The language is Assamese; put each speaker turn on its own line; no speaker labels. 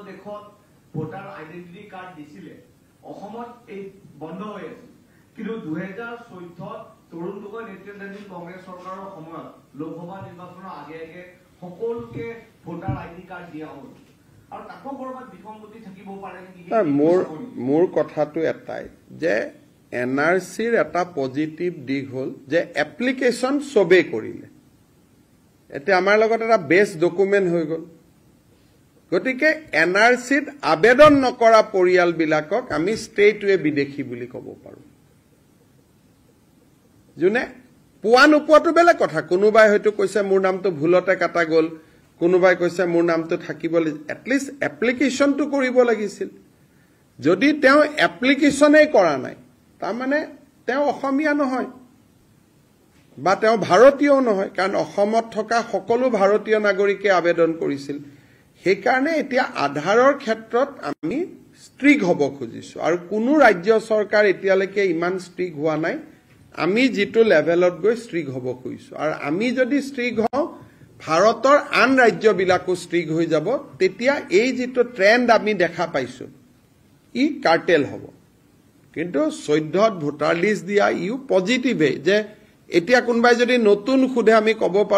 দেখত ভোটাৰ আইডেন্টিটি কাৰ্ড দিছিলে অসমত এই বন্ধ হৈ আছিল কিন্তু 2014 তৰুণ গগৈ নেতৃত্বাধীন কংগ্ৰেছ চৰকাৰৰ সময়ত লোকসভা নিৰ্বাচনৰ আগে আগে সকলোকে ভোটাৰ আইডি কাৰ্ড দিয়া হ'ল আৰু তাকো কৰবাত বিসংগতি থাকিব পাৰে নেকি
মোৰ কথাটো এটাই যে এনআৰসিৰ এটা পজিটিভ দিক হ'ল যে এপ্লিকেশন সবে কৰিলে এতিয়া আমাৰ লগত এটা বেস ডকুমেন্ট হৈ গ'ল গতিকে এনআৰসিত আবেদন নকৰা পৰিয়াল বিলাকক আমি ষ্টেটৱে বিদেশী বুলি ক'ব পাৰো জুনে পোৱা নোপোৱাটো বেলেগ কথা কোনোবাই হয়তো কৈছে মোৰ নামটো ভুলতে কাটা গ'ল কোনোবাই কৈছে মোৰ নামটো থাকিব এটলিষ্ট এপ্লিকেশনটো কৰিব লাগিছিল যদি তেওঁ এপ্লিকেশনেই কৰা নাই তাৰ মানে তেওঁ অসমীয়া নহয় বা তেওঁ ভাৰতীয় নহয় কাৰণ অসমত থকা সকলো ভাৰতীয় নাগৰিকে আবেদন কৰিছিল সেই কাৰণে এতিয়া আধাৰৰ ক্ষেত্ৰত আমি ষ্ট্ৰিক হ'ব খুজিছো আৰু কোনো ৰাজ্য চৰকাৰ এতিয়ালৈকে ইমান ষ্ট্ৰিক হোৱা নাই আমি যেটো লেভেলত গৈ ষ্ট্ৰিক হ'ব খুজিছো আৰু আমি যদি ষ্ট্ৰিক হওঁ ভাৰতৰ আন ৰাজ্যবিলাকো ষ্ট্ৰিক হৈ যাব তেতিয়া এই যেটো ট্ৰেন্ড আমি দেখা পাইছো ই কাৰ্টেল হ'ব কিন্তু 14ত ভোটাৰ লিষ্ট দিয়া ইউ পজিটিভ যে এতিয়া কোনবাই যদি নতুন খুদে আমি ক'ব পাৰো